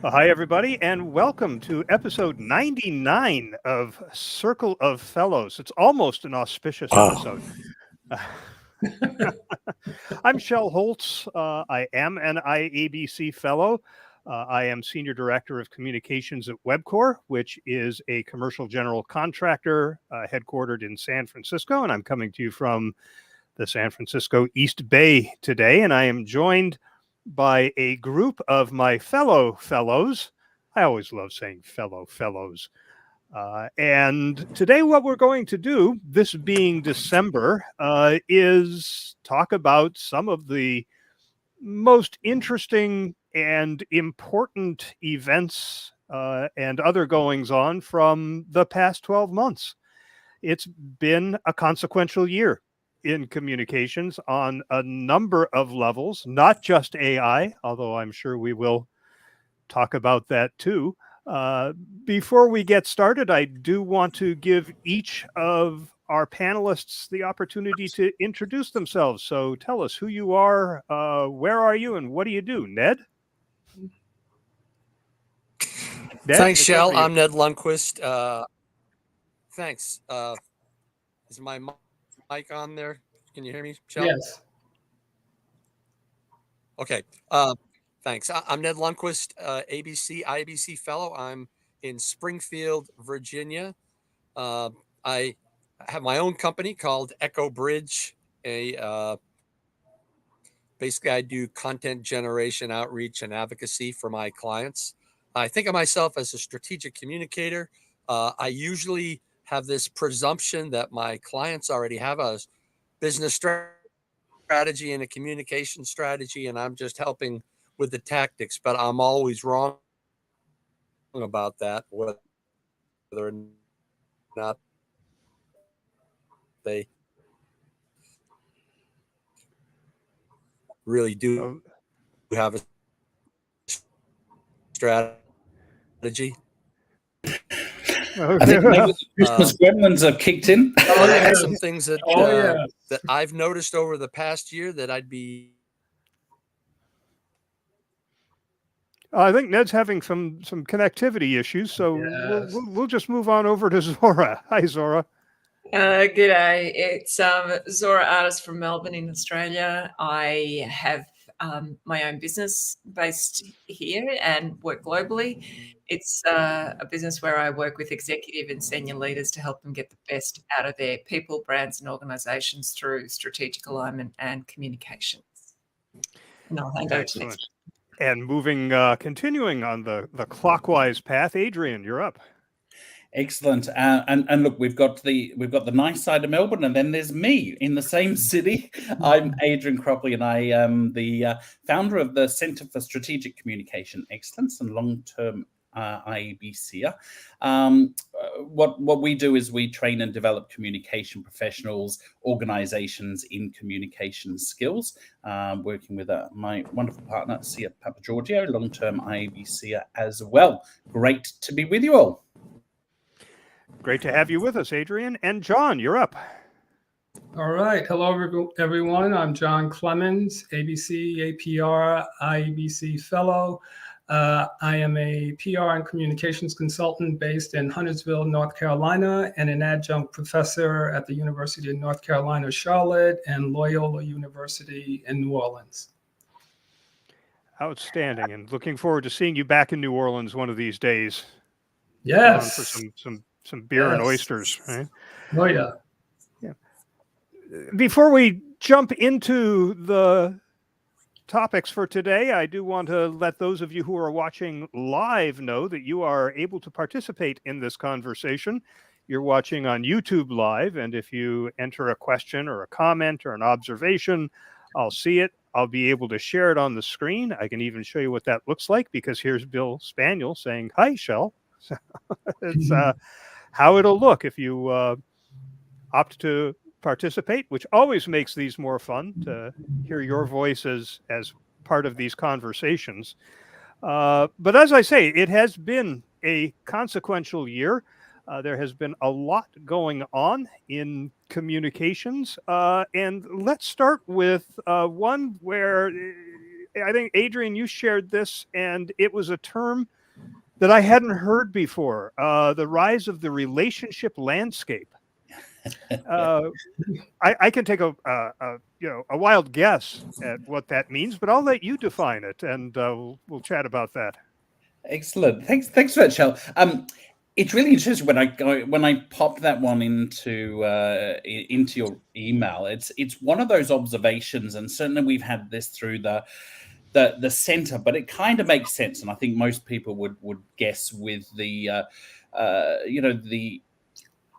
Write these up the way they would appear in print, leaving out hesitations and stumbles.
Hi, everybody, and welcome to episode 99 of Circle of Fellows. It's almost an auspicious episode. I'm Shel Holtz. I am an IABC Fellow. I am Senior Director of Communications at Webcor, which is a commercial general contractor headquartered in San Francisco, and I'm coming to you from the San Francisco East Bay today, and I am joined by a group of my fellow fellows. I always love saying fellow fellows. And today, what we're going to do, this being December, is talk about some of the most interesting and important events and other goings on from the past 12 months. It's been a consequential year in communications on a number of levels, not just AI, although I'm sure we will talk about that too. Before we get started, I do want to give each of our panelists the opportunity to introduce themselves. So tell us who you are, where are you, and what do you do? Ned? Thanks, Shel. I'm Ned Lundquist. Thanks. Is my mic on there? Can you hear me, Shel? Yes. Okay. Thanks. I'm Ned Lundquist, IABC Fellow. I'm in Springfield, Virginia. I have my own company called Echo Bridge. Basically, I do content generation, outreach, and advocacy for my clients. I think of myself as a strategic communicator. I usually have this presumption that my clients already have a business strategy and a communication strategy, and I'm just helping with the tactics, but I'm always wrong about that, whether or not they really do have a strategy. I think maybe the Christmas gremlins have kicked in. Some things that that I've noticed over the past year that I'd be. I think Ned's having some connectivity issues, so we'll just move on over to Zora. Hi, Zora. G'day. It's Zora Artis from Melbourne in Australia. I have my own business based here and work globally. It's a business where I work with executive and senior leaders to help them get the best out of their people, brands, and organisations through strategic alignment and communications. And I'll hand over to next. And continuing on the clockwise path, Adrian, you're up. Excellent. And look, we've got the nice side of Melbourne, and then there's me in the same city. I'm Adrian Cropley, and I am the founder of the Centre for Strategic Communication Excellence and Long-Term IABC. What we do is we train and develop communication professionals, organizations in communication skills, working with my wonderful partner, Sia Papagiorgio, long-term IABC as well. Great to be with you all. Great to have you with us, Adrian. And John, you're up. All right. Hello, everyone. I'm John Clemons, ABC, APR, IABC Fellow. I am a PR and communications consultant based in Huntersville, North Carolina, and an adjunct professor at the University of North Carolina, Charlotte, and Loyola University in New Orleans. Outstanding. And looking forward to seeing you back in New Orleans one of these days. Yes. For some beer and oysters, right? Oh, yeah. Before we jump into the topics for today, I do want to let those of you who are watching live know that you are able to participate in this conversation. You're watching on YouTube Live, and if you enter a question or a comment or an observation, I'll see it. I'll be able to share it on the screen. I can even show you what that looks like, because here's Bill Spaniel saying, "Hi, Shel." It's how it'll look if you opt to participate, which always makes these more fun to hear your voice as part of these conversations. But as I say, it has been a consequential year. There has been a lot going on in communications. And let's start with one where I think, Adrian, you shared this, and it was a term that I hadn't heard before, the rise of the relationship landscape. I can take a wild guess at what that means, but I'll let you define it, and we'll chat about that. Excellent. Thanks for that, Shel. It's really interesting when I pop that one into your email. It's one of those observations, and certainly we've had this through the center, but it kind of makes sense, and I think most people would guess with the the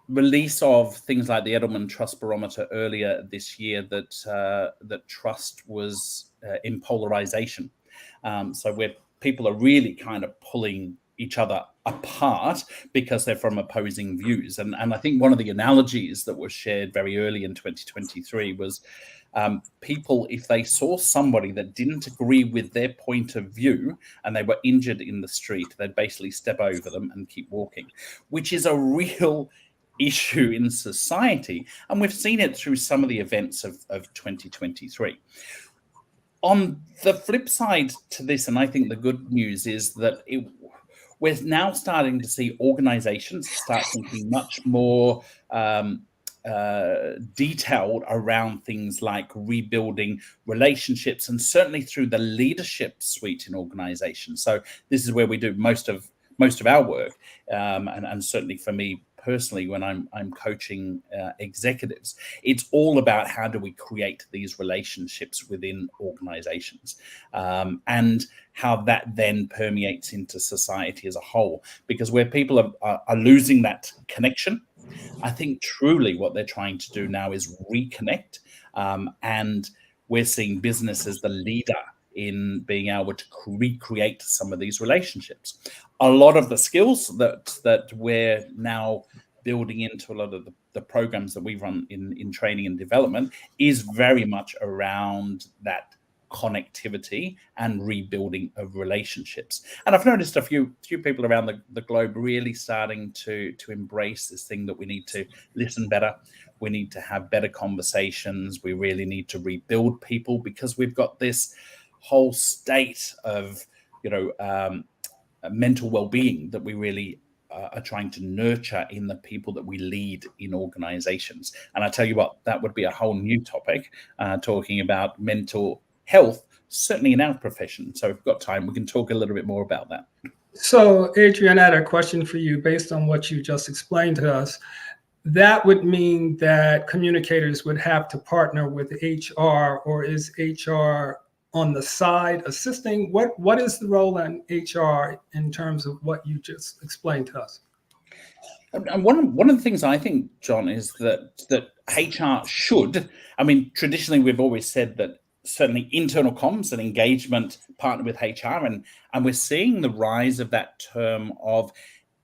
release of things like the Edelman Trust Barometer earlier this year that trust was in polarization. So where people are really kind of pulling each other apart because they're from opposing views. And I think one of the analogies that was shared very early in 2023 was people, if they saw somebody that didn't agree with their point of view and they were injured in the street, they'd basically step over them and keep walking, which is a real issue in society. And we've seen it through some of the events of 2023. On the flip side to this, and I think the good news is that we're now starting to see organizations start thinking much more detailed around things like rebuilding relationships, and certainly through the leadership suite in organizations. So this is where we do most of our work, and certainly for me personally, when I'm coaching executives, it's all about how do we create these relationships within organizations, and how that then permeates into society as a whole. Because where people are losing that connection, I think truly what they're trying to do now is reconnect, and we're seeing business as the leader in being able to recreate some of these relationships. A lot of the skills that we're now building into a lot of the programs that we run in training and development is very much around that connectivity and rebuilding of relationships. And I've noticed a few people around the globe really starting to embrace this thing that we need to listen better. We need to have better conversations. We really need to rebuild people, because we've got this whole state of mental well-being that we really are trying to nurture in the people that we lead in organizations. And I tell you what, that would be a whole new topic, talking about mental health, certainly in our profession. So if we've got time, we can talk a little bit more about that. So Adrian, I had a question for you based on what you just explained to us. That would mean that communicators would have to partner with HR, or is HR on the side assisting? What is the role in HR in terms of what you just explained to us? And one of the things I think, John, is that HR should, I mean, traditionally we've always said that certainly internal comms and engagement partner with HR, and we're seeing the rise of that term of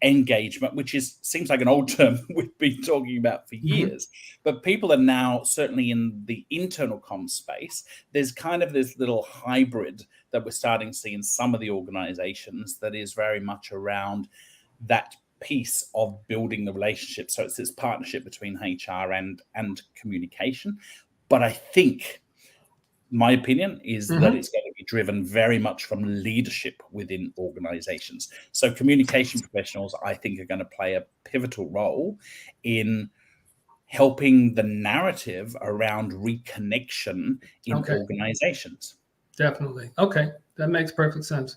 engagement, which seems like an old term we've been talking about for years, but people are now certainly in the internal comms space. There's kind of this little hybrid that we're starting to see in some of the organizations that is very much around that piece of building the relationship. So it's this partnership between HR and communication. But I think my opinion is that it's going to be driven very much from leadership within organizations. So communication professionals, I think, are going to play a pivotal role in helping the narrative around reconnection in organizations. Definitely. Okay. That makes perfect sense.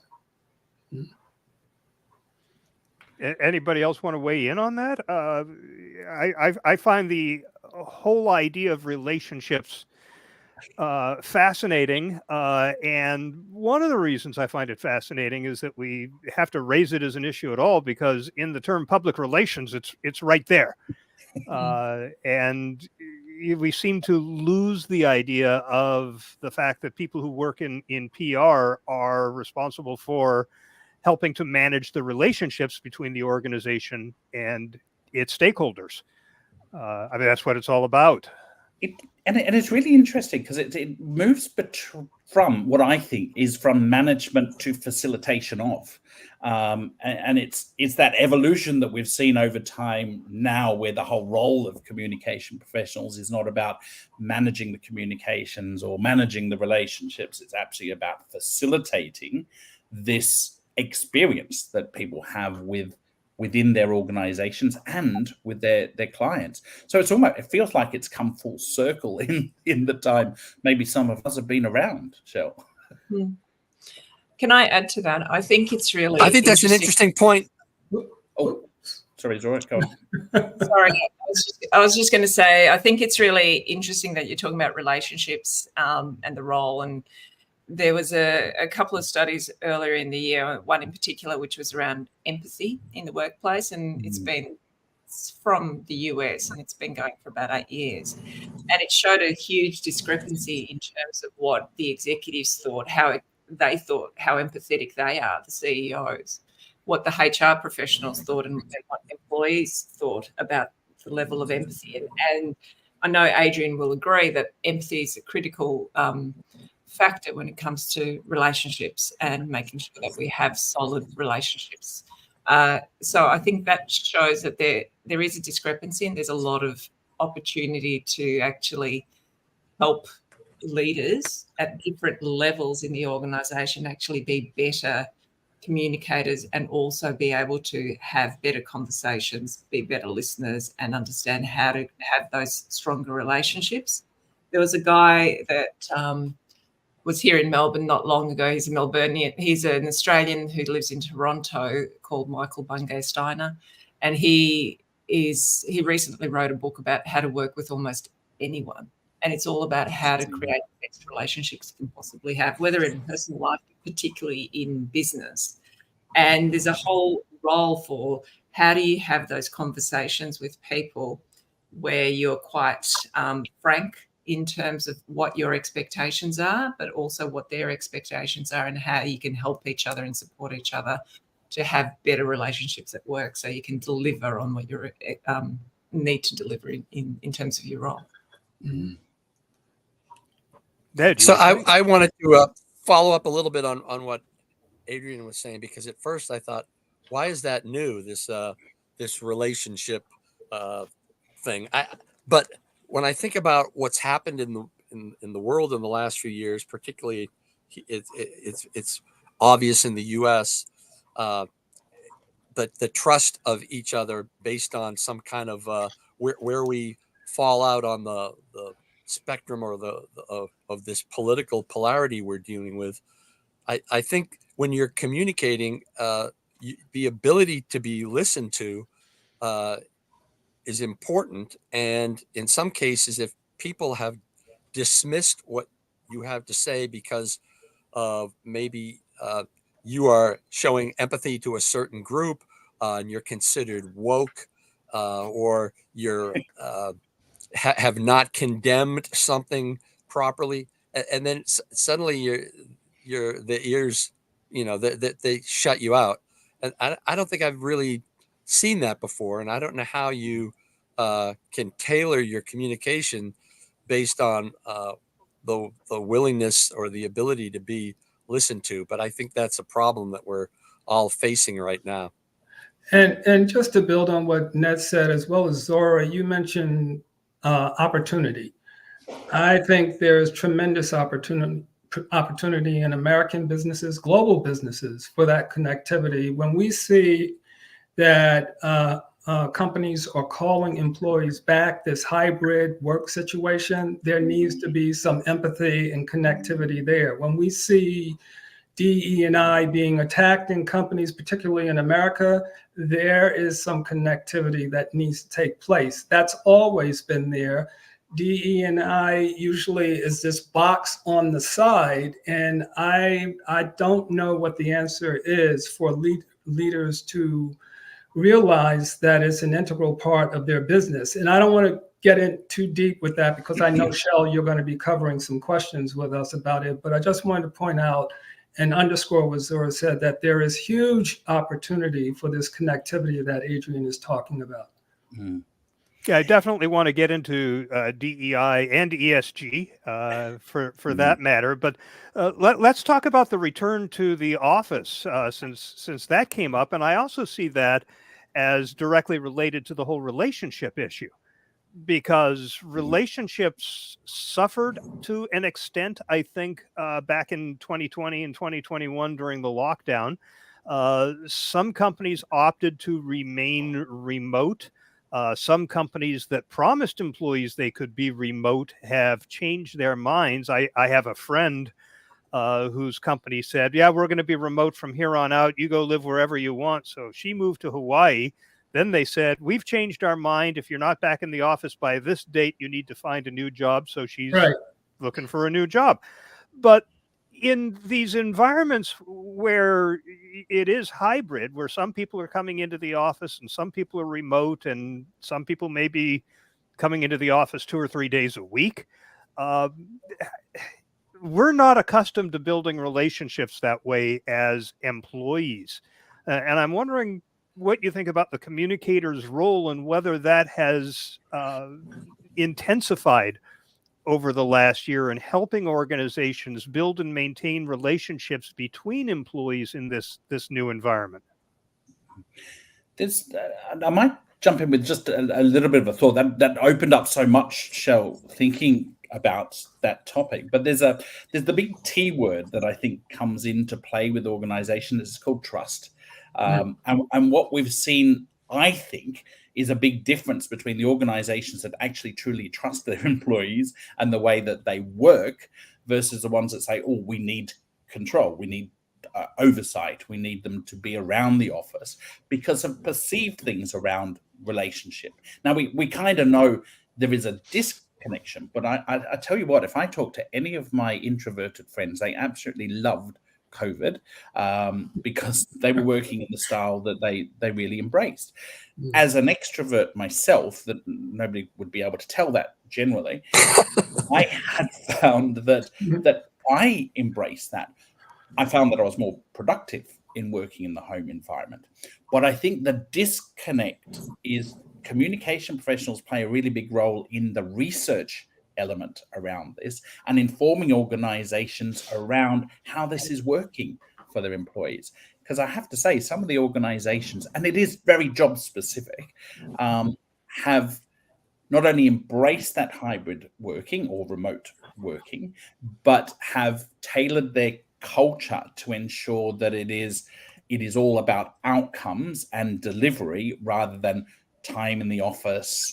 Anybody else want to weigh in on that? I find the whole idea of relationships fascinating, and one of the reasons I find it fascinating is that we have to raise it as an issue at all, because in the term public relations, it's right there, and we seem to lose the idea of the fact that people who work in PR are responsible for helping to manage the relationships between the organization and its stakeholders. I mean, that's what it's all about. And it's really interesting because it moves from what I think is from management to facilitation of, and it's that evolution that we've seen over time now, where the whole role of communication professionals is not about managing the communications or managing the relationships. It's actually about facilitating this experience that people have within their organizations and with their clients. So it feels like it's come full circle in the time maybe some of us have been around, Shel. Can I add to that? I think it's really I think that's an interesting point. Oh, sorry, Zora, go on. Sorry, I was just going to say, I think it's really interesting that you're talking about relationships and the role. And there was a couple of studies earlier in the year, one in particular, which was around empathy in the workplace. And it's from the US, and it's been going for about 8 years. And it showed a huge discrepancy in terms of what the executives thought, how empathetic they are, the CEOs, what the HR professionals thought, and what employees thought about the level of empathy. And I know Adrian will agree that empathy is a critical factor when it comes to relationships and making sure that we have solid relationships. So I think that shows that there is a discrepancy, and there's a lot of opportunity to actually help leaders at different levels in the organisation actually be better communicators and also be able to have better conversations, be better listeners, and understand how to have those stronger relationships. There was a guy that was here in Melbourne not long ago. He's a Melburnian. He's an Australian who lives in Toronto, called Michael Bungay Steiner. And he recently wrote a book about how to work with almost anyone. And it's all about how to create the best relationships you can possibly have, whether in personal life, particularly in business. And there's a whole role for how do you have those conversations with people where you're quite frank in terms of what your expectations are, but also what their expectations are, and how you can help each other and support each other to have better relationships at work, so you can deliver on what you need to deliver in terms of your role. Mm-hmm. So I wanted to follow up a little bit on what Adrian was saying, because at first I thought, why is that new, this relationship thing? But when I think about what's happened in the world in the last few years, particularly it's obvious in the US, but the trust of each other based on some kind of where we fall out on the spectrum or of this political polarity we're dealing with. I think when you're communicating, the ability to be listened to is important. And in some cases, if people have dismissed what you have to say because of maybe you are showing empathy to a certain group and you're considered woke, or you're have not condemned something properly, and then suddenly the ears, they shut you out. And I don't think I've really seen that before, and I don't know how you can tailor your communication based on the willingness or the ability to be listened to. But I think that's a problem that we're all facing right now. And just to build on what Ned said, as well as Zora, you mentioned opportunity. I think there's tremendous opportunity in American businesses, global businesses, for that connectivity. When we see that companies are calling employees back, this hybrid work situation, there needs to be some empathy and connectivity there. When we see DE&I being attacked in companies, particularly in America, there is some connectivity that needs to take place. That's always been there. DE&I usually is this box on the side, and I don't know what the answer is for leaders to realize that it's an integral part of their business. And I don't want to get in too deep with that, because I know, Shel, you're going to be covering some questions with us about it, but I just wanted to point out and underscore what Zora said, that there is huge opportunity for this connectivity that Adrian is talking about. Mm. Yeah, I definitely want to get into DEI and ESG for that matter. But let's talk about the return to the office since that came up, and I also see that as directly related to the whole relationship issue, because relationships suffered to an extent, I think, back in 2020 and 2021 during the lockdown. Some companies opted to remain remote. Some companies that promised employees they could be remote have changed their minds. I have a friend whose company said, yeah, we're going to be remote from here on out. You go live wherever you want. So she moved to Hawaii. Then they said, we've changed our mind. If you're not back in the office by this date, you need to find a new job. So she's looking for a new job. But in these environments where it is hybrid, where some people are coming into the office and some people are remote and some people may be coming into the office 2 or 3 days a week, we're not accustomed to building relationships that way as employees. And I'm wondering what you think about the communicator's role and whether that has intensified over the last year in helping organizations build and maintain relationships between employees in this new environment. I might jump in with just a little bit of a thought that opened up so much, Shel, thinking about that topic. But there's the big T word that I think comes into play with organizations. It's called trust. And what we've seen, I think, is a big difference between the organizations that actually truly trust their employees and the way that they work versus the ones that say, oh, we need control, we need oversight, we need them to be around the office because of perceived things around relationship. Now, we kind of know there is a disconnection, but I tell you what, if I talk to any of my introverted friends, they absolutely loved COVID because they were working in the style that they really embraced. As an extrovert myself, that nobody would be able to tell that generally, I had found that I embraced that. I found that I was more productive in working in the home environment. But I think the disconnect is communication professionals play a really big role in the research element around this and informing organizations around how this is working for their employees. Because I have to say, some of the organizations, and it is very job specific, have not only embraced that hybrid working or remote working, but have tailored their culture to ensure that it is all about outcomes and delivery rather than time in the office,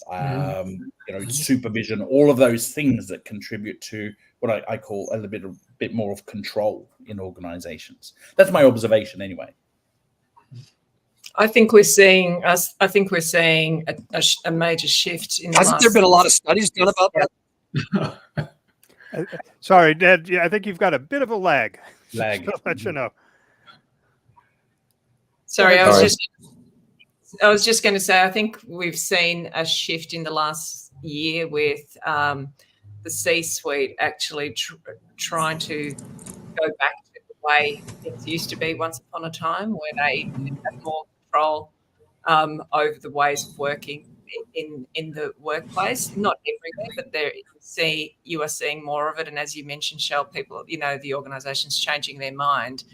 supervision, all of those things that contribute to what I call a bit more of control in organizations. That's my observation anyway. I think we're seeing a major shift in the Hasn't there been a lot of studies done about that? Sorry, Ned, I think you've got a bit of a lag. Lag. Just to let you know. Sorry, I was just going to say, I think we've seen a shift in the last year with the C-suite actually trying to go back to the way things used to be once upon a time, where they had more control over the ways of working in the workplace. Not everywhere, but you are seeing more of it. And as you mentioned, Shel, people, the organisation's changing their mind.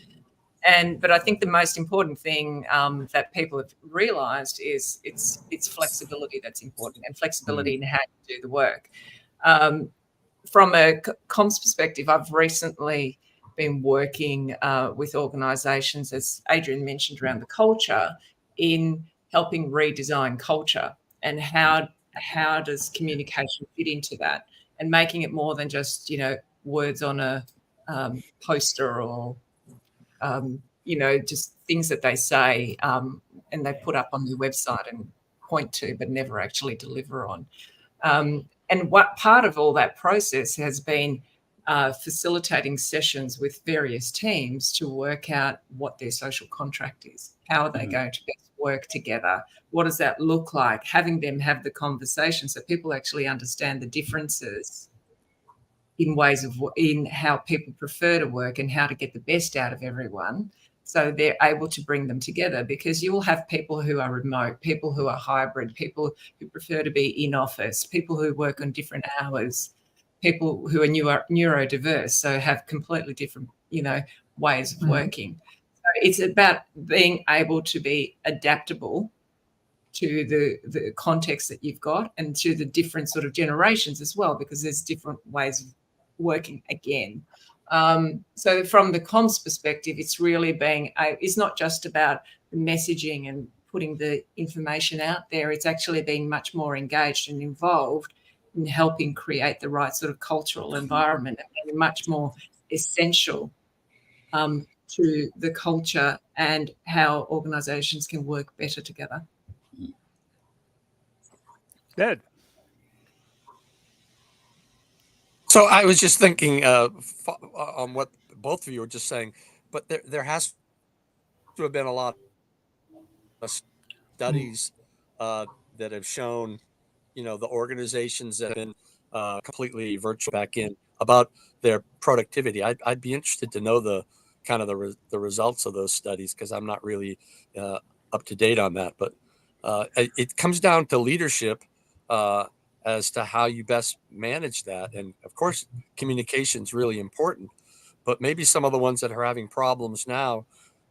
But I think the most important thing that people have realised is it's flexibility that's important, and flexibility in how you do the work. From a comms perspective, I've recently been working with organisations, as Adrian mentioned, around the culture, in helping redesign culture and how does communication fit into that, and making it more than just words on a poster or just things that they say and they put up on their website and point to, but never actually deliver on. And what part of all that process has been facilitating sessions with various teams to work out what their social contract is. How are they going to best work together? What does that look like? Having them have the conversation so people actually understand the differences in how people prefer to work and how to get the best out of everyone, So they're able to bring them together, because you will have people who are remote, people who are hybrid, people who prefer to be in office, people who work on different hours, people who are neurodiverse, so have completely different, ways of working. So it's about being able to be adaptable to the context that you've got, and to the different sort of generations as well, because there's different ways of working again. So from the comms perspective, it's really it's not just about the messaging and putting the information out there. It's actually being much more engaged and involved in helping create the right sort of cultural environment, and much more essential to the culture and how organisations can work better together. Ned. So I was just thinking on what both of you were just saying, but there has to have been a lot of studies that have shown, the organizations that have been completely virtual back in, about their productivity. I'd be interested to know the results of those studies, because I'm not really up to date on that. But it comes down to leadership as to how you best manage that. And of course, communication is really important, but maybe some of the ones that are having problems now,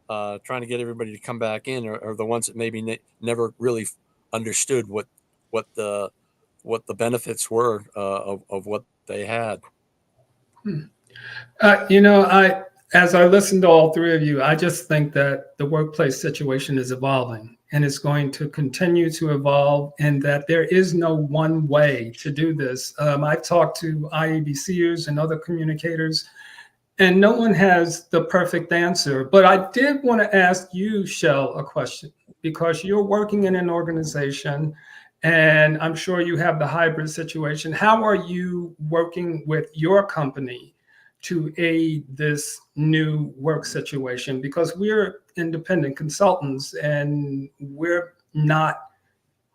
trying to get everybody to come back in, are the ones that maybe never really understood what the benefits were of what they had. As I listen to all three of you, I just think that the workplace situation is evolving, and it's going to continue to evolve, and that there is no one way to do this. I've talked to IABCers and other communicators, and no one has the perfect answer. But I did want to ask you, Shel, a question, because you're working in an organization, and I'm sure you have the hybrid situation. How are you working with your company to aid this new work situation? Because we're independent consultants, and we're not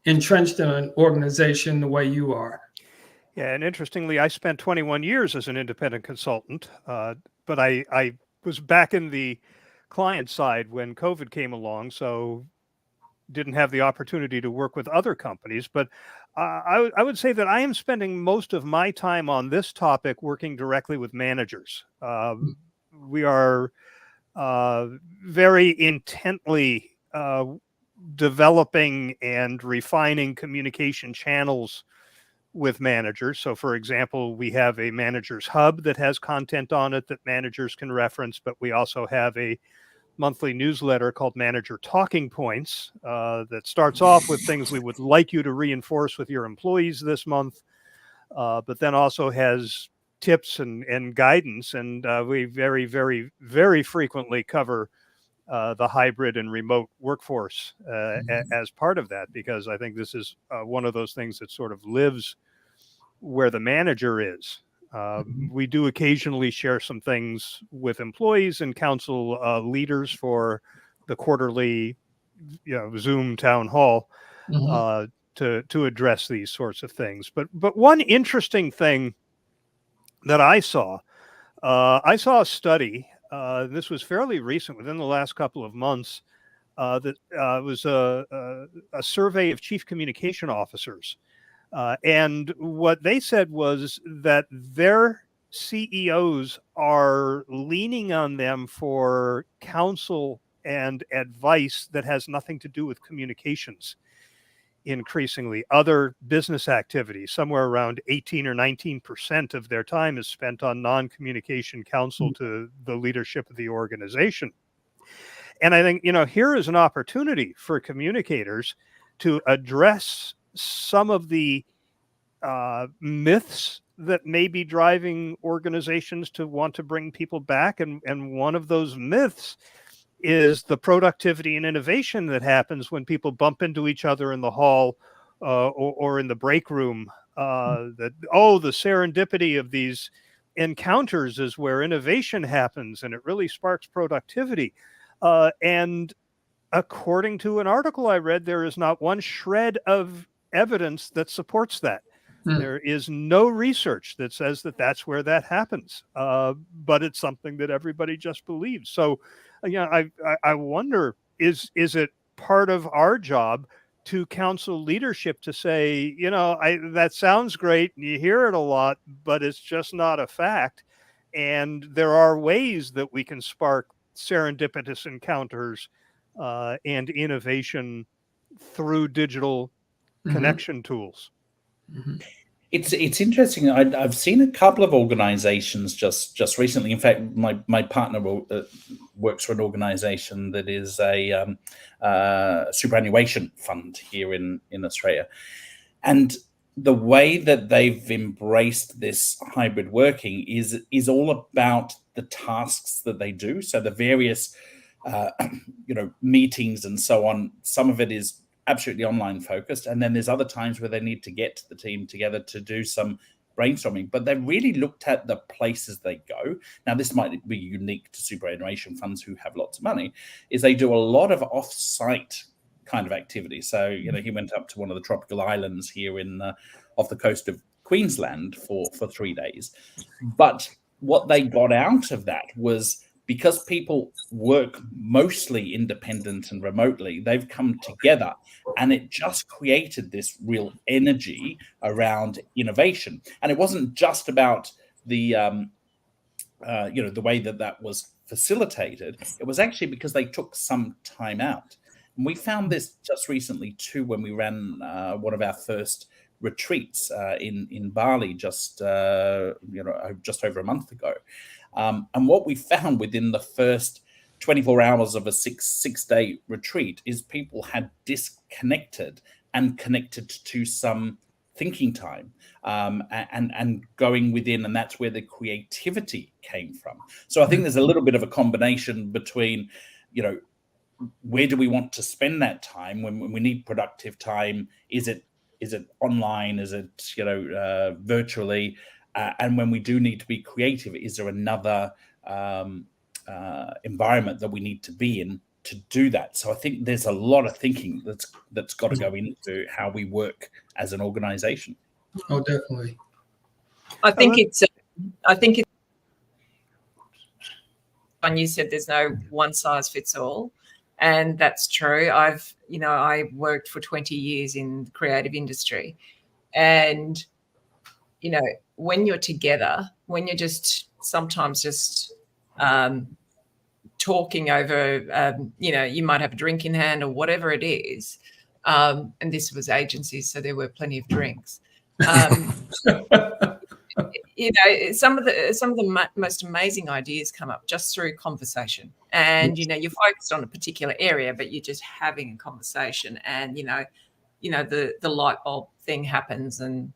entrenched in an organization the way you are. Yeah, and interestingly, I spent 21 years as an independent consultant, but I was back in the client side when COVID came along, so didn't have the opportunity to work with other companies. But I would say that I am spending most of my time on this topic working directly with managers. We are very intently developing and refining communication channels with managers. So for example, we have a managers hub that has content on it that managers can reference, but we also have a monthly newsletter called Manager Talking Points that starts off with things we would like you to reinforce with your employees this month, but then also has tips and guidance. And we very, very, very frequently cover the hybrid and remote workforce as part of that, because I think this is one of those things that sort of lives where the manager is. We do occasionally share some things with employees and council leaders for the quarterly Zoom town hall to address these sorts of things. But one interesting thing that I saw a study, this was fairly recent, within the last couple of months, that was a survey of chief communication officers. And what they said was that their CEOs are leaning on them for counsel and advice that has nothing to do with communications. Increasingly, other business activities, somewhere around 18 or 19% of their time is spent on non-communication counsel to the leadership of the organization. And I think, here is an opportunity for communicators to address some of the myths that may be driving organizations to want to bring people back. And one of those myths is the productivity and innovation that happens when people bump into each other in the hall or in the break room. The serendipity of these encounters is where innovation happens, and it really sparks productivity. And according to an article I read, there is not one shred of evidence that supports that. There is no research that says that that's where that happens, but it's something that everybody just believes. So I wonder, is it part of our job to counsel leadership to say, that sounds great and you hear it a lot, but it's just not a fact. And there are ways that we can spark serendipitous encounters and innovation through digital connection tools. It's interesting. I've seen a couple of organizations just recently. In fact, my partner works for an organization that is a superannuation fund here in Australia. And the way that they've embraced this hybrid working is all about the tasks that they do. So the various meetings and so on, some of it is absolutely online focused, and then there's other times where they need to get the team together to do some brainstorming, but they really looked at the places they go. Now, this might be unique to superannuation funds who have lots of money, is they do a lot of off-site kind of activity. So, he went up to one of the tropical islands here off the coast of Queensland for 3 days. But what they got out of that was, because people work mostly independent and remotely, they've come together, and it just created this real energy around innovation. And it wasn't just about the way that was facilitated. It was actually because they took some time out. And we found this just recently too, when we ran one of our first retreats in Bali just over a month ago. And what we found within the first 24 hours of a six-day retreat is people had disconnected and connected to some thinking time and going within, and that's where the creativity came from. So I think there's a little bit of a combination between, where do we want to spend that time when we need productive time? Is it online? Is it virtually? And when we do need to be creative, is there another environment that we need to be in to do that? So I think there's a lot of thinking that's got to go into how we work as an organization. Oh, definitely. I think it's when you said there's no one size fits all, and that's true. I worked for 20 years in the creative industry, and when you're together, when you're sometimes just talking over, you might have a drink in hand or whatever it is. And this was agencies, so there were plenty of drinks. Some of the most amazing ideas come up just through conversation. And, you're focused on a particular area, but you're just having a conversation, and, the light bulb thing happens, and,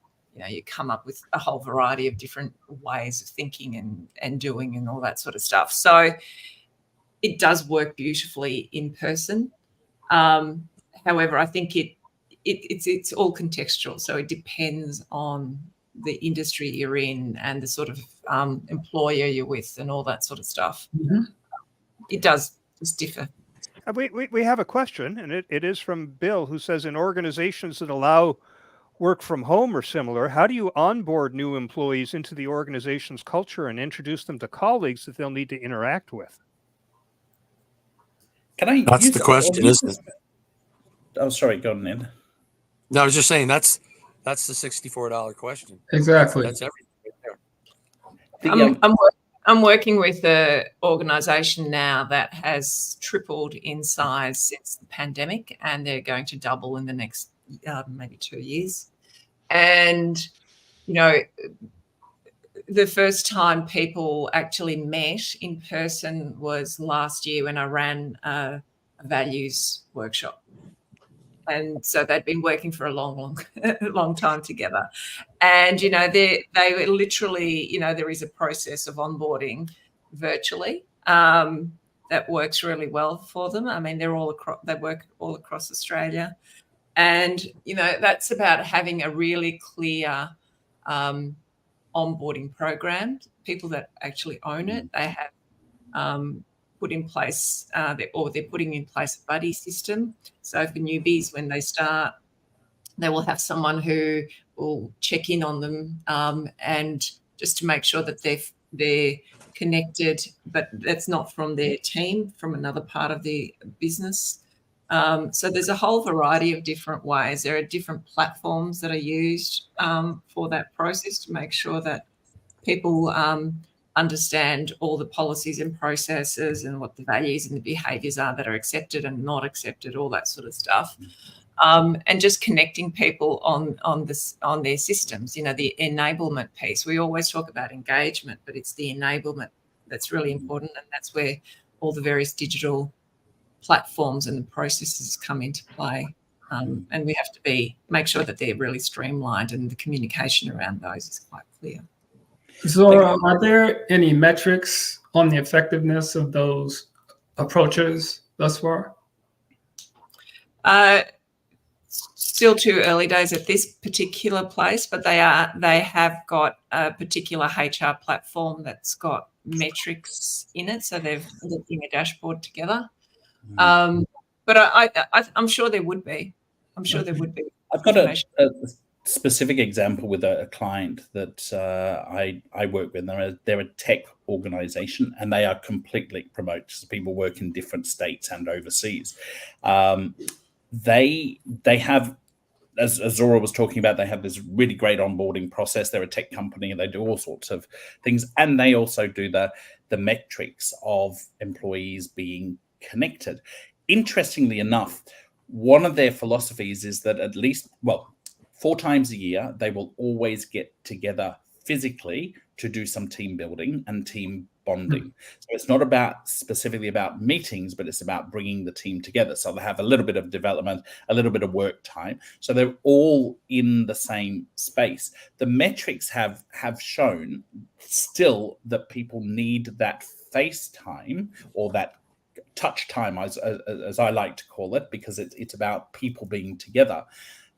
you come up with a whole variety of different ways of thinking and doing and all that sort of stuff. So it does work beautifully in person. However, I think it's all contextual. So it depends on the industry you're in and the sort of employer you're with and all that sort of stuff. Mm-hmm. It does just differ. We have a question, and it is from Bill, who says, in organizations that allow work from home or similar, how do you onboard new employees into the organization's culture and introduce them to colleagues that they'll need to interact with? That's the question, isn't it? Oh, sorry, go on, Ned. No, I was just saying that's the $64 question. Exactly. That's everything right there. I'm working with an organisation now that has tripled in size since the pandemic, and they're going to double in the next maybe 2 years. And, the first time people actually met in person was last year when I ran a values workshop. And so they'd been working for a long time together. And, they were literally, there is a process of onboarding virtually that works really well for them. I mean, they work all across Australia. And, that's about having a really clear onboarding program. People that actually own it, they have put in place, they're putting in place a buddy system. So for newbies, when they start, they will have someone who will check in on them and just to make sure that they're connected, but that's not from their team, from another part of the business. So there's a whole variety of different ways. There are different platforms that are used for that process to make sure that people understand all the policies and processes and what the values and the behaviours are that are accepted and not accepted, all that sort of stuff. And just connecting people on their systems, the enablement piece. We always talk about engagement, but it's the enablement that's really important, and that's where all the various digital platforms and the processes come into play. And we have to make sure that they're really streamlined and the communication around those is quite clear. Zora, are there any metrics on the effectiveness of those approaches thus far? Still too early days at this particular place, but they have got a particular HR platform that's got metrics in it, so they've looked in a dashboard together. But I'm sure there would be. I'm sure there would be. I've got a specific example with a client that I work with. They're a tech organization, and they are completely remote. So people work in different states and overseas. They have, as Zora was talking about, they have this really great onboarding process. They're a tech company, and they do all sorts of things. And they also do the metrics of employees being connected. Interestingly enough, one of their philosophies is that at least, 4 times a year, they will always get together physically to do some team building and team bonding. So it's not specifically about meetings, but it's about bringing the team together. So they have a little bit of development, a little bit of work time. So they're all in the same space. The metrics have shown still that people need that face time, or that touch time, as I like to call it, because it's about people being together.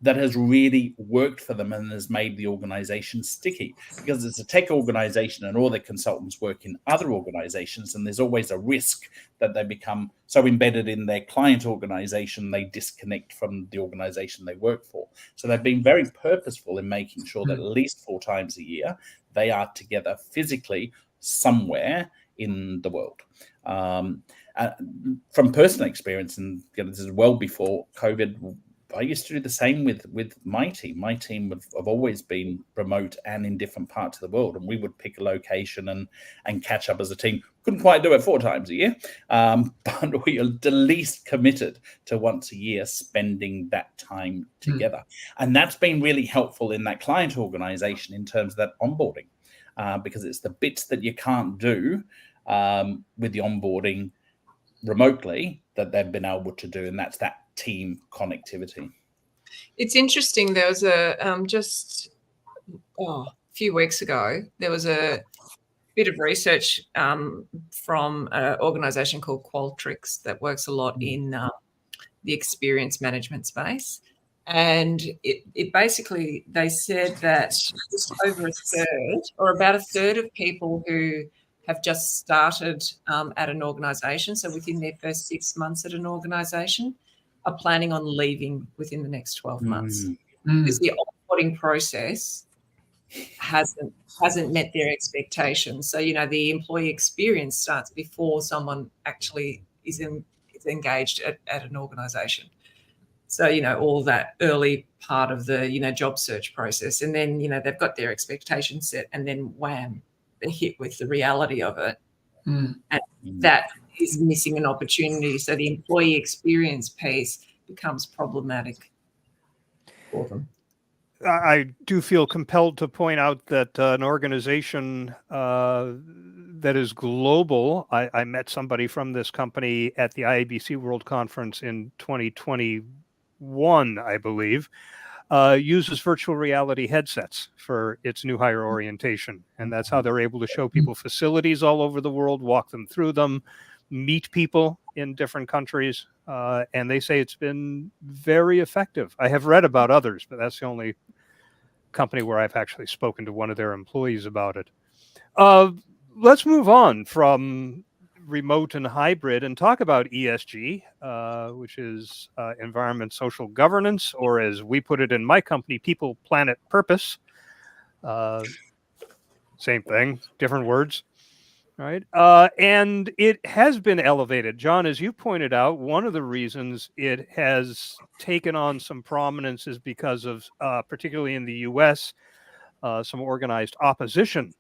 That has really worked for them and has made the organization sticky, because it's a tech organization and all their consultants work in other organizations, and there's always a risk that they become so embedded in their client organization they disconnect from the organization they work for. So they've been very purposeful in making sure that at least 4 times a year they are together physically somewhere in the world. From personal experience, and this is well before COVID, I used to do the same with my team. My team have always been remote and in different parts of the world, and we would pick a location and catch up as a team. Couldn't quite do it 4 times a year, but we are the least committed to once a year spending that time together. And that's been really helpful in that client organization in terms of that onboarding, because it's the bits that you can't do with the onboarding remotely that they've been able to do, and that's that team connectivity. It's interesting. There was a few weeks ago, there was a bit of research from an organisation called Qualtrics that works a lot in the experience management space, and it basically, they said that just over a third, or about a third of people who have just started at an organisation, so within their first 6 months at an organisation, are planning on leaving within the next 12 months. Because the onboarding process hasn't met their expectations. So, the employee experience starts before someone actually is engaged at an organisation. So, all that early part of the, job search process. And then, they've got their expectations set, and then wham, they're hit with the reality of it. And that is missing an opportunity. So the employee experience piece becomes problematic for them. I do feel compelled to point out that an organization that is global, I met somebody from this company at the IABC World Conference in 2021, I believe, uses virtual reality headsets for its new hire orientation. And that's how they're able to show people facilities all over the world, walk them through them, meet people in different countries. And they say it's been very effective. I have read about others, but that's the only company where I've actually spoken to one of their employees about it. Let's move on from remote and hybrid and talk about ESG, which is environment, social governance, or as we put it in my company, people, planet, purpose. Same thing, different words. Right. And it has been elevated. John, as you pointed out, one of the reasons it has taken on some prominence is because of, particularly in the US, some organized opposition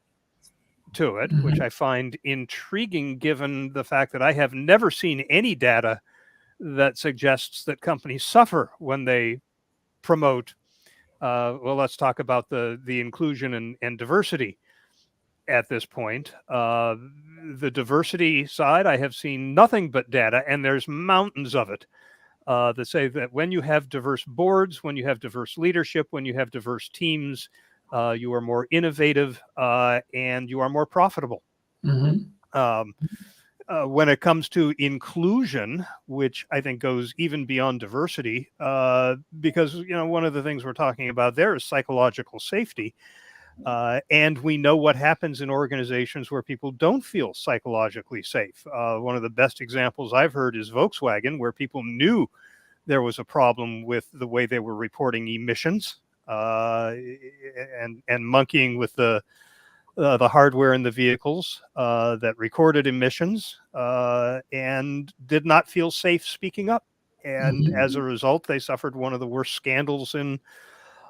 to it, which I find intriguing given the fact that I have never seen any data that suggests that companies suffer when they promote, well, let's talk about the inclusion and diversity at this point. The diversity side, I have seen nothing but data, and there's mountains of it that say that when you have diverse boards, when you have diverse leadership, when you have diverse teams, you are more innovative and you are more profitable. When it comes to inclusion, which I think goes even beyond diversity, because one of the things we're talking about there is psychological safety. And we know what happens in organizations where people don't feel psychologically safe. One of the best examples I've heard is Volkswagen, where people knew there was a problem with the way they were reporting emissions and monkeying with the hardware in the vehicles that recorded emissions and did not feel safe speaking up. And as a result, they suffered one of the worst scandals in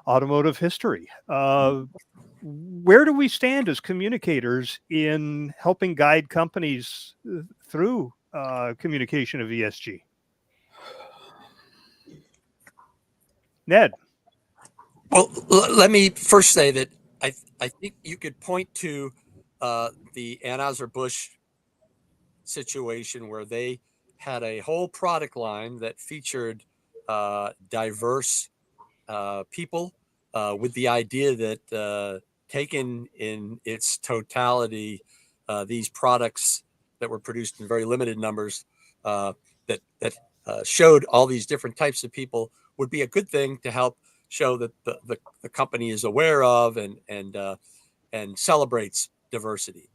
automotive history. Where do we stand as communicators in helping guide companies through communication of ESG? Ned. Well, let me first say that I think you could point to the Anheuser-Busch situation where they had a whole product line that featured diverse people with the idea that taken in its totality, these products that were produced in very limited numbers that showed all these different types of people would be a good thing to help show that the company is aware of and celebrates diversity.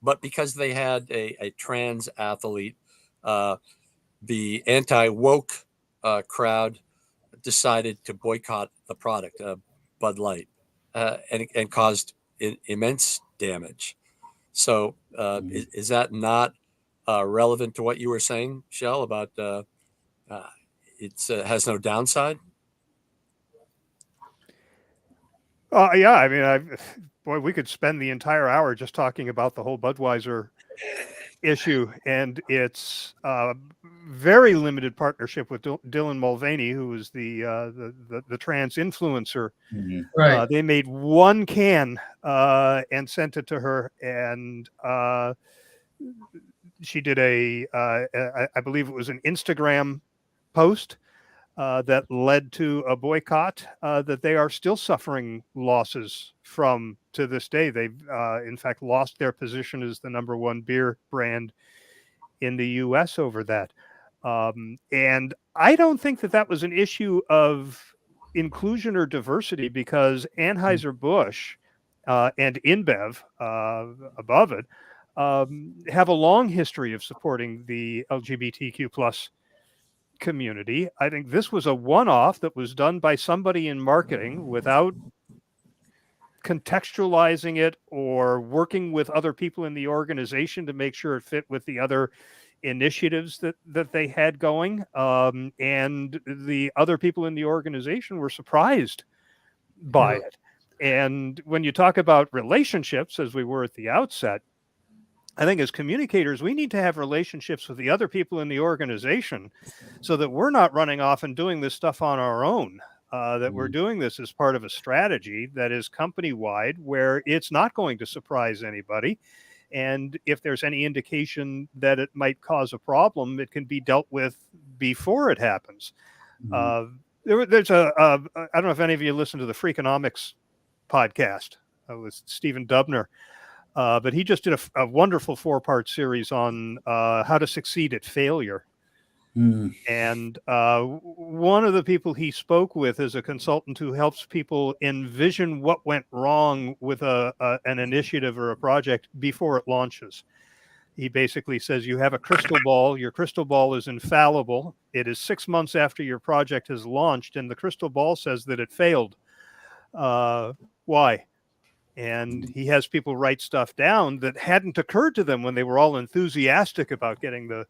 But because they had a trans athlete, the anti-woke crowd decided to boycott the product, Bud Light, and caused immense damage. So is that not relevant to what you were saying, Shel, about it has no downside? Yeah, I mean, boy, we could spend the entire hour just talking about the whole Budweiser issue and its very limited partnership with Dylan Mulvaney, who was the trans influencer. Right. They made one can and sent it to her, and she did I believe it was an Instagram post that led to a boycott that they are still suffering losses from to this day. They've, in fact, lost their position as the #1 beer brand in the U.S. over that. And I don't think that was an issue of inclusion or diversity, because Anheuser-Busch and InBev above it have a long history of supporting the LGBTQ plus community. I think this was a one-off that was done by somebody in marketing without contextualizing it or working with other people in the organization to make sure it fit with the other initiatives that they had going. And the other people in the organization were surprised by it. And when you talk about relationships, as we were at the outset, I think as communicators, we need to have relationships with the other people in the organization so that we're not running off and doing this stuff on our own, that we're doing this as part of a strategy that is company-wide, where it's not going to surprise anybody. And if there's any indication that it might cause a problem, it can be dealt with before it happens. There's I don't know if any of you listen to the Freakonomics podcast with Stephen Dubner. But he just did a wonderful 4-part series on how to succeed at failure. And one of the people he spoke with is a consultant who helps people envision what went wrong with an initiative or a project before it launches. He basically says you have a crystal ball. Your crystal ball is infallible. It is 6 months after your project has launched, and the crystal ball says that it failed. Why? And he has people write stuff down that hadn't occurred to them when they were all enthusiastic about getting the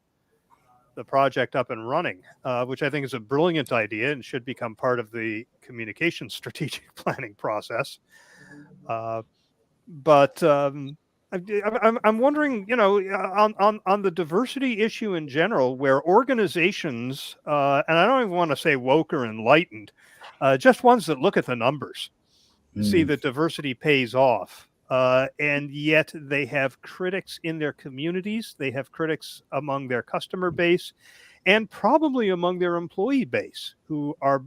project up and running, which I think is a brilliant idea and should become part of the communications strategic planning process. But I'm wondering, you know, on the diversity issue in general, where organizations, and I don't even want to say woke or enlightened, just ones that look at the numbers, see that diversity pays off. And yet they have critics in their communities, they have critics among their customer base, and probably among their employee base who are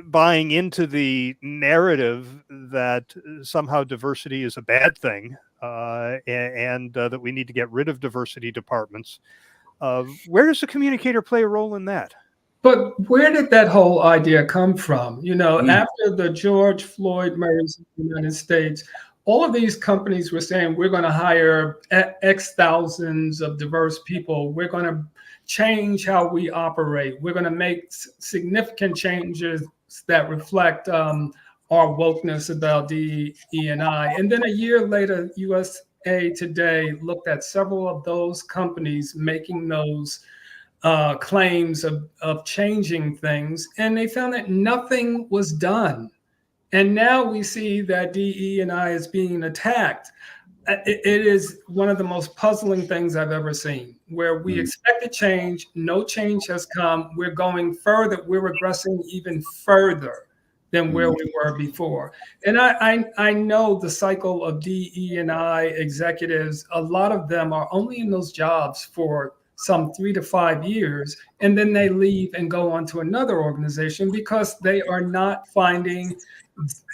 buying into the narrative that somehow diversity is a bad thing, and that we need to get rid of diversity departments. Where does the communicator play a role in that? But where did that whole idea come from? You know, after the George Floyd murders in the United States, all of these companies were saying, we're going to hire X thousands of diverse people. We're going to change how we operate. We're going to make significant changes that reflect our wokeness about DE&I. And then a year later, USA Today looked at several of those companies making those claims of changing things, and they found that nothing was done. And now we see that DE&I is being attacked. It is one of the most puzzling things I've ever seen, where we expected change, no change has come. We're going further, we're regressing even further than where we were before. And I know the cycle of DE&I executives, a lot of them are only in those jobs for some 3 to 5 years, and then they leave and go on to another organization because they are not finding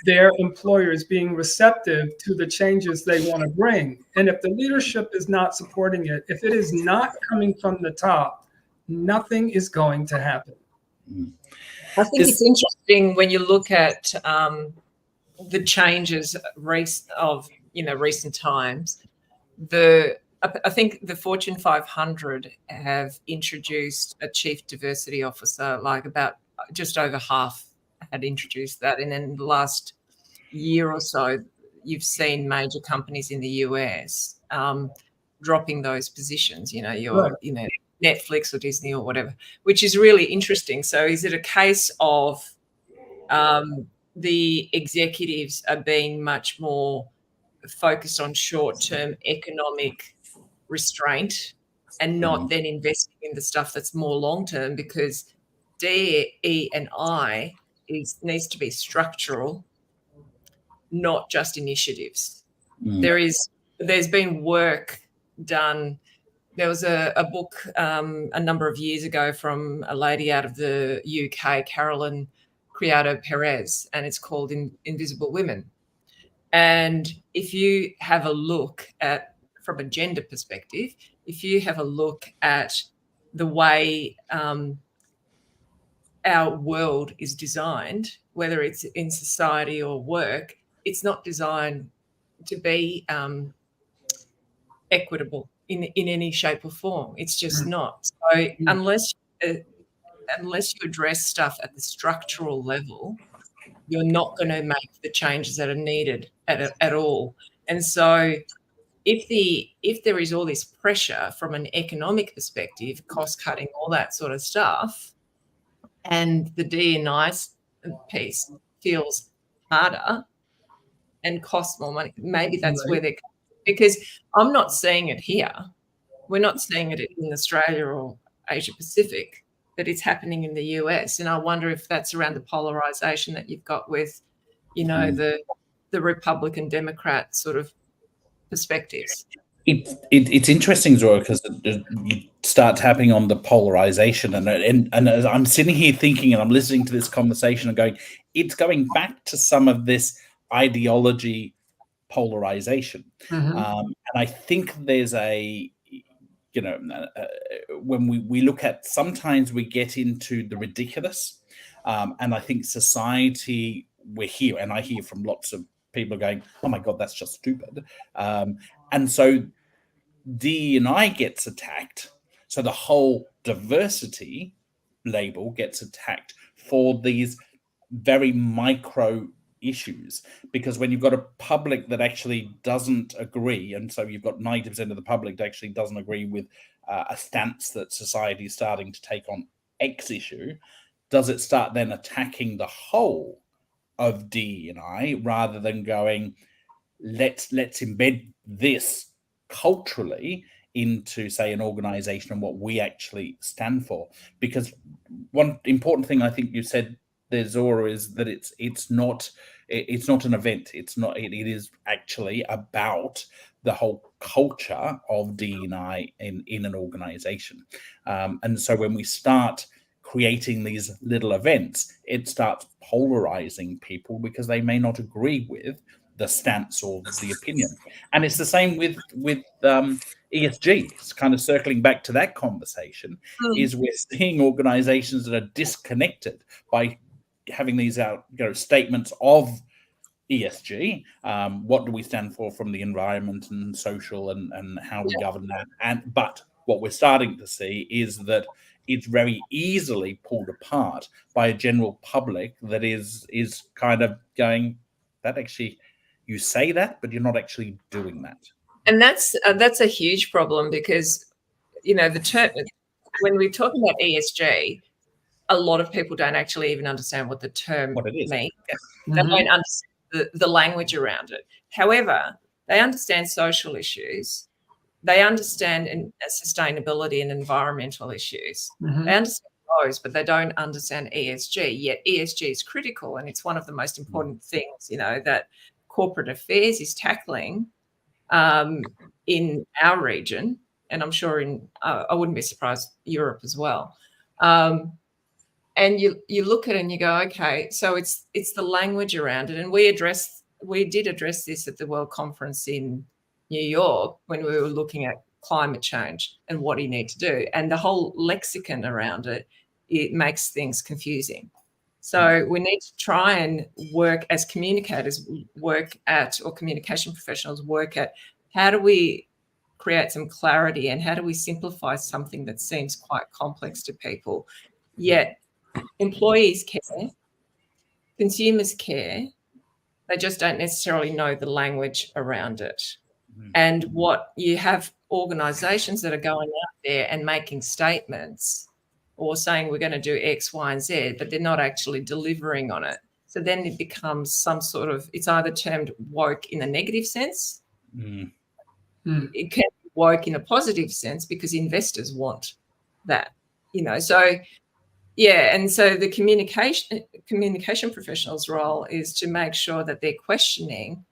their employers being receptive to the changes they want to bring. And if the leadership is not supporting it, if it is not coming from the top, nothing is going to happen. I think it's interesting when you look at the changes of recent times. I think the Fortune 500 have introduced a chief diversity officer, like about just over half had introduced that. And then the last year or so, you've seen major companies in the US dropping those positions, Netflix or Disney or whatever, which is really interesting. So is it a case of the executives are being much more focused on short-term economic restraint and not then investing in the stuff that's more long-term, because DE&I needs to be structural, not just initiatives. There's been work done. There was a book a number of years ago from a lady out of the UK, Carolyn Criado Perez, and it's called Invisible Women. And if you have a look at, from a gender perspective, if you have a look at the way our world is designed, whether it's in society or work, it's not designed to be equitable in any shape or form. It's just not. So unless you address stuff at the structural level, you're not going to make the changes that are needed at all. And so if there is all this pressure from an economic perspective, cost cutting, all that sort of stuff, and the D&I piece feels harder and costs more money, maybe that's where they're coming. Because I'm not seeing it here. We're not seeing it in Australia or Asia Pacific, but it's happening in the US. And I wonder if that's around the polarization that you've got with, the Republican Democrat sort of perspectives. It's interesting, Zora, because you start tapping on the polarization, and as I'm sitting here thinking, and I'm listening to this conversation and going, it's going back to some of this ideology polarization, and I think there's when we look at, sometimes we get into the ridiculous, and I think society, we're here, and I hear from lots of people going, oh my God, that's just stupid. And so D&I gets attacked. So the whole diversity label gets attacked for these very micro issues, because when you've got a public that actually doesn't agree, and so you've got 90% of the public that actually doesn't agree with a stance that society is starting to take on X issue, does it start then attacking the whole of DE&I rather than going, let's embed this culturally into, say, an organization and what we actually stand for? Because one important thing I think you said there, Zora, is that it's not an event. It is actually about the whole culture of D&I in an organization. And so when we start creating these little events, it starts polarizing people because they may not agree with the stance or the opinion. And it's the same with ESG. It's kind of circling back to that conversation, is we're seeing organizations that are disconnected by having these statements of ESG. What do we stand for from the environment and social and how we govern that? But what we're starting to see is that it's very easily pulled apart by a general public that is kind of going, that actually, you say that, but you're not actually doing that. And that's a huge problem, because, the term, when we're talking about ESG, a lot of people don't actually even understand what the term means. They don't understand the language around it. However, they understand social issues. They understand sustainability and environmental issues. They understand those, but they don't understand ESG. Yet ESG is critical, and it's one of the most important things, that corporate affairs is tackling in our region, and I'm sure I wouldn't be surprised, Europe as well. And you look at it and you go, okay, so it's the language around it. And we did address this at the World Conference in New York when we were looking at climate change and what you need to do. And the whole lexicon around it makes things confusing. So we need to try and work as communicators, or communication professionals work at, how do we create some clarity and how do we simplify something that seems quite complex to people? Yet employees care, consumers care, they just don't necessarily know the language around it. And what you have organisations that are going out there and making statements or saying we're going to do X, Y, and Z, but they're not actually delivering on it. So then it becomes some sort of, it's either termed woke in a negative sense. It can be woke in a positive sense because investors want that, So, and so the communication professional's role is to make sure that they're questioning,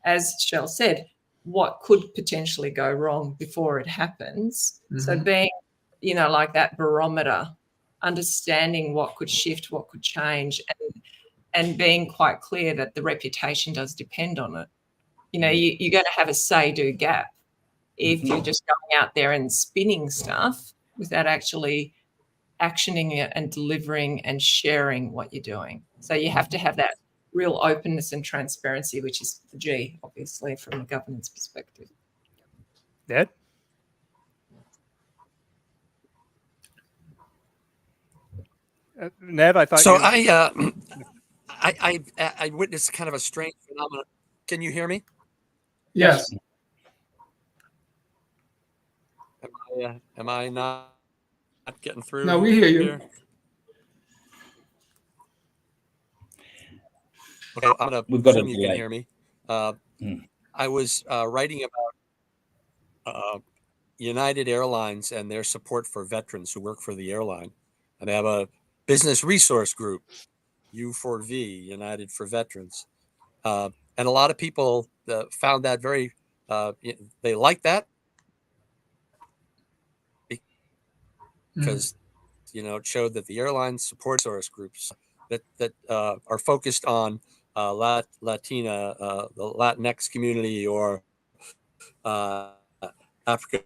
as Shel said, what could potentially go wrong before it happens. So being, like that barometer, understanding what could shift, what could change, and being quite clear that the reputation does depend on it. You're going to have a say-do gap if you're just going out there and spinning stuff without actually actioning it and delivering and sharing what you're doing. So you have to have that real openness and transparency, which is the G, obviously, from a governance perspective. Ned? Ned, I thought so. I witnessed kind of a strange phenomenon. Can you hear me? Yes. Am I not getting through? No, we hear you. Here? Okay, I'm gonna assume you can hear me. I was writing about United Airlines and their support for veterans who work for the airline, and they have a business resource group, U4V, United for Veterans, and a lot of people found that very. They like that because it showed that the airline support source groups that are focused on Latina, the Latinx community, or African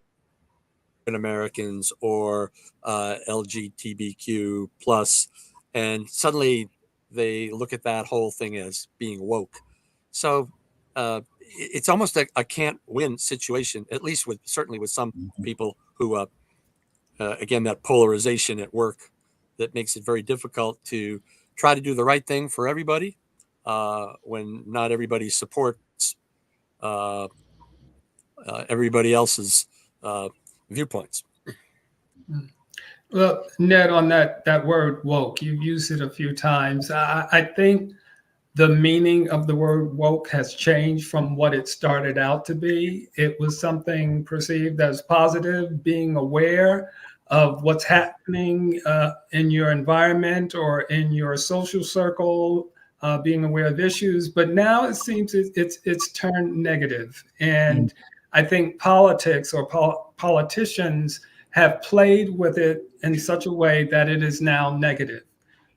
Americans, or LGBTQ plus, and suddenly they look at that whole thing as being woke. So it's almost a can't win situation, at least certainly with some people who, again, that polarization at work that makes it very difficult to try to do the right thing for everybody, when not everybody supports everybody else's viewpoints. Well, Ned, on that word woke, you've used it a few times. I think the meaning of the word woke has changed from what it started out to be. It was something perceived as positive, being aware of what's happening in your environment or in your social circle, being aware of issues. But now it seems it's turned negative. And I think politics or politicians have played with it in such a way that it is now negative.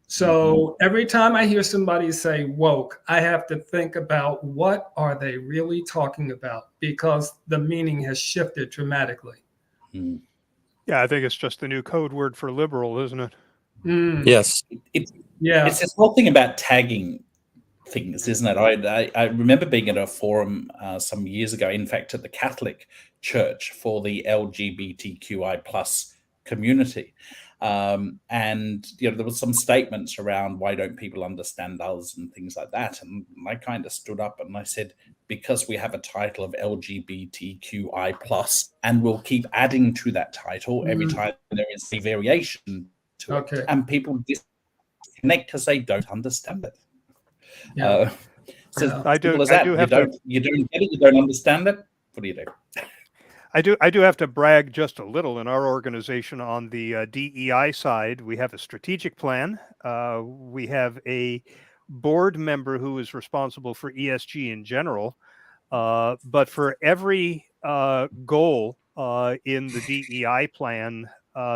So every time I hear somebody say woke, I have to think about what are they really talking about, because the meaning has shifted dramatically. Yeah, I think it's just the new code word for liberal, isn't it? Yes. It's this whole thing about tagging things, isn't it? I remember being at a forum some years ago, in fact, at the Catholic Church for the LGBTQI plus community. And there was some statements around why don't people understand us and things like that. And I kind of stood up and I said, because we have a title of LGBTQI plus, and we'll keep adding to that title every time there is a variation to it. And people disconnect because they don't understand it. So I do you don't get it, you don't understand it. What do you do? I do have to brag just a little in our organization on the DEI side. We have a strategic plan. We have a board member who is responsible for ESG in general. But for every goal in the DEI plan,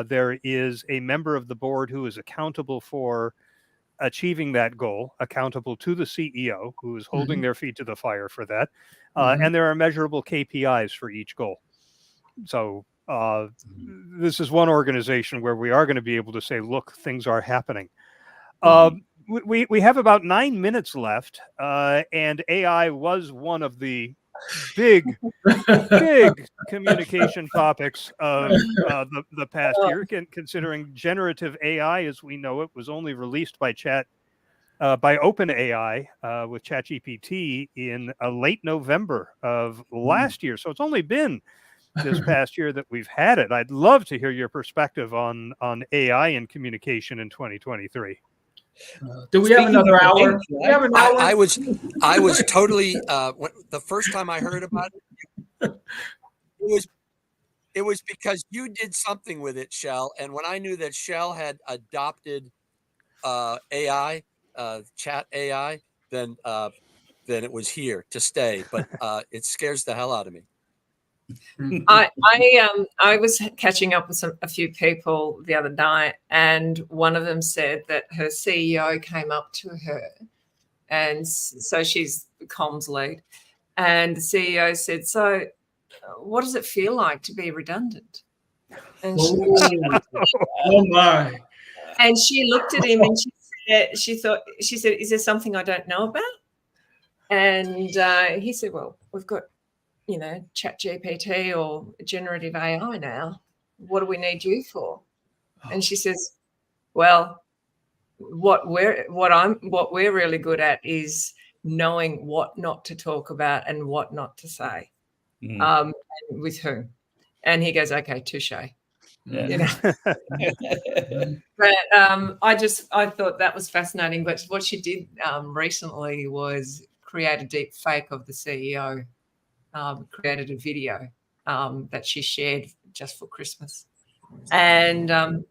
there is a member of the board who is accountable for achieving that goal, accountable to the CEO, who is holding their feet to the fire for that. And there are measurable KPIs for each goal. So this is one organization where we are going to be able to say, look, things are happening. We have about 9 minutes left, and AI was one of the big communication topics of the past year, considering generative AI, as we know it, was only released by OpenAI with ChatGPT in late November of last year. So it's only been this past year that we've had it. I'd love to hear your perspective on AI and communication in 2023. Do we have another hour? I was totally the first time I heard about it, it was because you did something with it, Shel. And when I knew that Shel had adopted AI, chat AI, then it was here to stay. But it scares the hell out of me. I was catching up with a few people the other night, and one of them said that her CEO came up to her, and so she's the comms lead, and the CEO said, "So, what does it feel like to be redundant?" And oh my! And she looked at him and she said, "Is there something I don't know about?" And he said, "Well, we've got, ChatGPT or generative AI now. What do we need you for?" And she says, "Well, what we're really good at is knowing what not to talk about and what not to say, and with whom." And he goes, "Okay, touche." Yeah. But I thought that was fascinating. But what she did recently was create a deep fake of the CEO. Created a video that she shared just for Christmas, and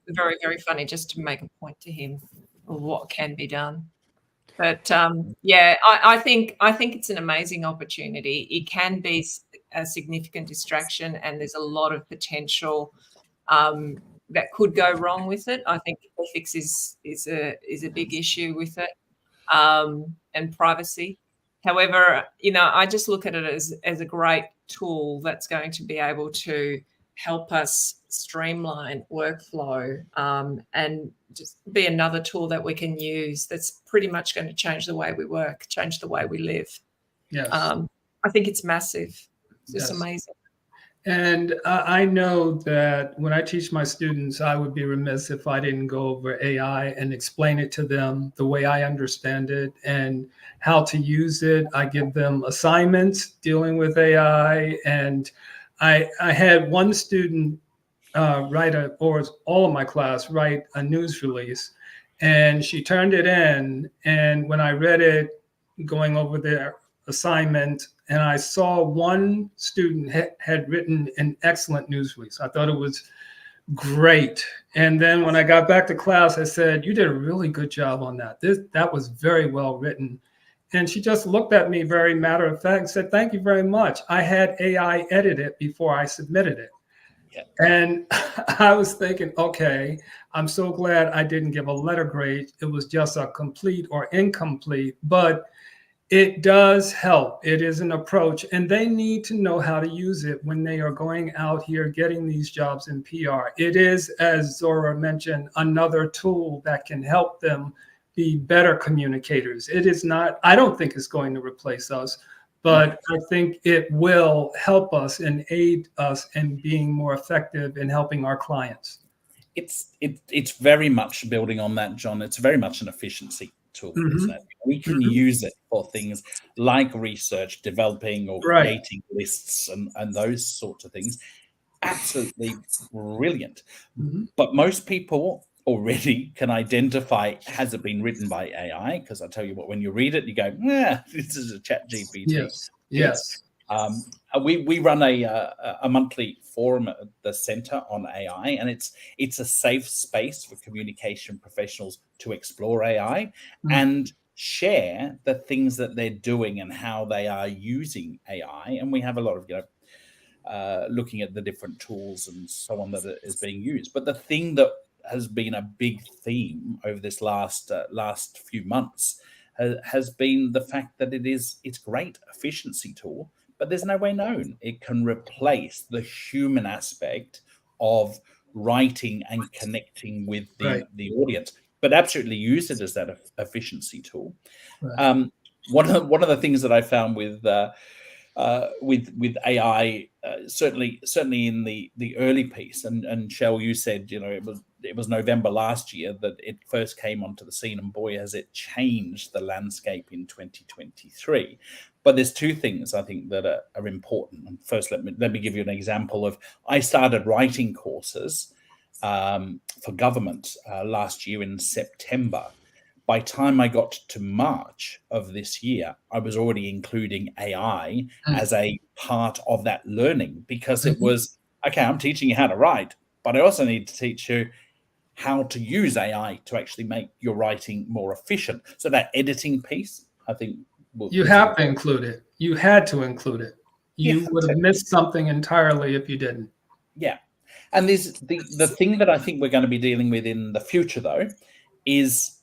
very, very funny, just to make a point to him of what can be done. But I think it's an amazing opportunity. It can be a significant distraction, and there's a lot of potential that could go wrong with it. I think ethics is a big issue with it, and privacy. However, I just look at it as a great tool that's going to be able to help us streamline workflow, and just be another tool that we can use that's pretty much going to change the way we work, change the way we live. Yes. I think it's massive. It's just amazing. And I know that when I teach my students, I would be remiss if I didn't go over AI and explain it to them the way I understand it and how to use it. I give them assignments dealing with AI. And I had one student or all of my class write a news release. And she turned it in. And when I read it, going over their assignment, and I saw one student had written an excellent news release. I thought it was great. And then when I got back to class, I said, "You did a really good job on that. That was very well written." And she just looked at me very matter of fact and said, "Thank you very much. I had AI edit it before I submitted it." Yeah. And I was thinking, okay, I'm so glad I didn't give a letter grade. It was just a complete or incomplete, but it does help. It is an approach, and they need to know how to use it when they are going out here getting these jobs in PR. It is, as Zora mentioned, another tool that can help them be better communicators. It is not, I don't think it's going to replace us, but I think it will help us and aid us in being more effective in helping our clients. It's very much building on that, John. It's very much an efficiency tool, isn't it? We can use it for things like research, developing or creating lists and those sorts of things. Absolutely brilliant. But most people already can identify, has it been written by AI? Because I tell you what, when you read it, you go, yeah, this is a chat GPT. Yes. We run a monthly forum at the Center on AI, and it's a safe space for communication professionals to explore AI and share the things that they're doing and how they are using AI. And we have a lot of looking at the different tools and so on that is being used. But the thing that has been a big theme over this last few months has been the fact that it's a great efficiency tool, but there's no way known it can replace the human aspect of writing and connecting with the audience, but absolutely use it as that efficiency tool. One of the things that I found with AI, certainly in the early piece, and Shel, you said, it was November last year that it first came onto the scene, and boy, has it changed the landscape in 2023. But there's two things I think that are important. And first, let me give you an example of, I started writing courses for government last year in September. By time I got to March of this year, I was already including AI as a part of that learning, because it was, okay, I'm teaching you how to write, but I also need to teach you how to use AI to actually make your writing more efficient. So that editing piece, I think, you have to include it. You had to include it. You would have missed something entirely if you didn't. Yeah. And there's the thing that I think we're going to be dealing with in the future, though, is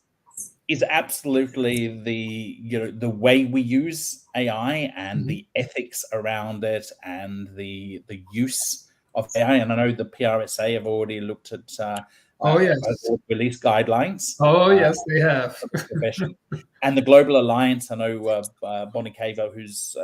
absolutely the way we use AI and the ethics around it and the use of AI. And I know the PRSA have already looked at release guidelines. Yes, they have. Profession. And the Global Alliance, I know Bonnie Cavo, who's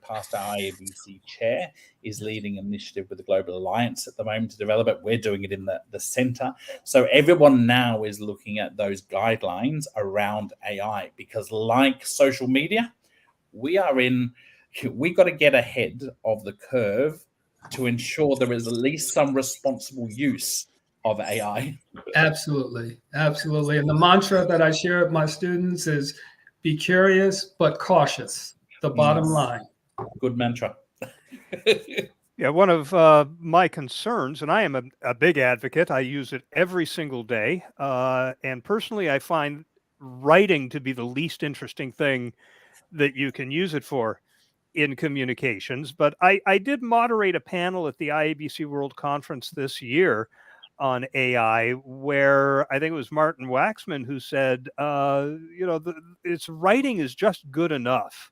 past our IABC chair, is leading an initiative with the Global Alliance at the moment to develop it. We're doing it in the center. So everyone now is looking at those guidelines around AI, because like social media, we've got to get ahead of the curve to ensure there is at least some responsible use of AI. Absolutely. And the mantra that I share with my students is, be curious but cautious. The bottom line. Good mantra. Yeah, one of my concerns, and I am a big advocate, I use it every single day, and personally I find writing to be the least interesting thing that you can use it for in communications. But I did moderate a panel at the IABC World Conference this year on AI, where I think it was Martin Waxman who said, its writing is just good enough.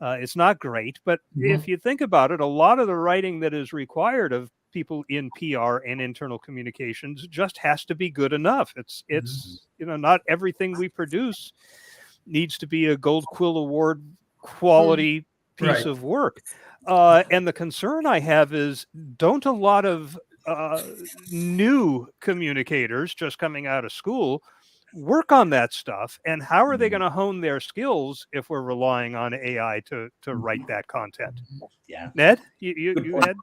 It's not great, but if you think about it, a lot of the writing that is required of people in PR and internal communications just has to be good enough. It's not everything we produce needs to be a Gold Quill Award quality piece Right. of work. And the concern I have is, don't a lot of new communicators just coming out of school work on that stuff? And how are they going to hone their skills if we're relying on AI to write that content? Yeah. Ned, you had?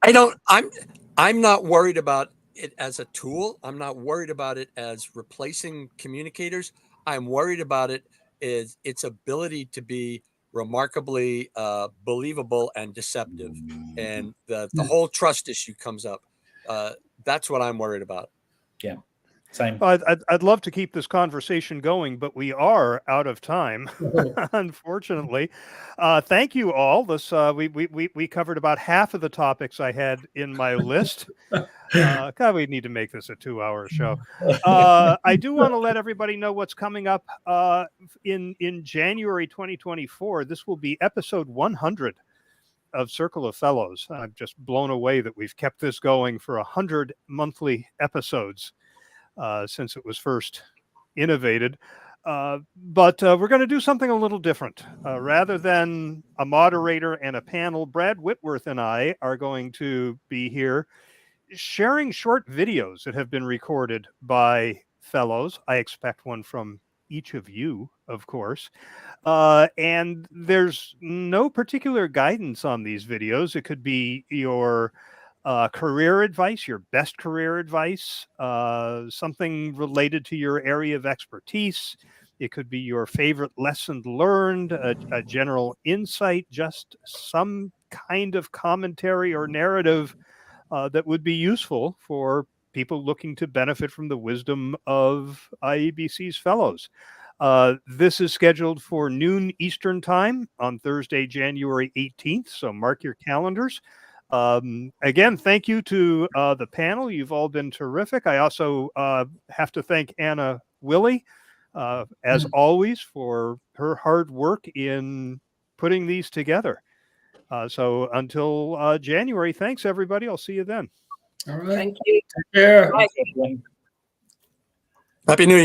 I'm not worried about it as a tool. I'm not worried about it as replacing communicators. I'm worried about it is its ability to be remarkably believable and deceptive, and the whole trust issue comes up. That's what I'm worried about. Yeah, same. I'd love to keep this conversation going, but we are out of time, unfortunately. Thank you all. This we covered about half of the topics I had in my list. God, we need to make this a 2-hour show. I do want to let everybody know what's coming up in January 2024. This will be episode 100 of Circle of Fellows. I'm just blown away that we've kept this going for 100 monthly episodes since it was first innovated. But we're going to do something a little different. Rather than a moderator and a panel, Brad Whitworth and I are going to be here sharing short videos that have been recorded by fellows. I expect one from each of you, of course. And there's no particular guidance on these videos. It could be your career advice, your best career advice, something related to your area of expertise. It could be your favorite lesson learned, a general insight, just some kind of commentary or narrative that would be useful for people looking to benefit from the wisdom of IABC's fellows. This is scheduled for noon Eastern time on Thursday, January 18th. So mark your calendars. Again, thank you to the panel. You've all been terrific. I also have to thank Anna Willie, as always, for her hard work in putting these together. So until January, thanks, everybody. I'll see you then. All right. Thank you. Take care. Bye. Happy New Year.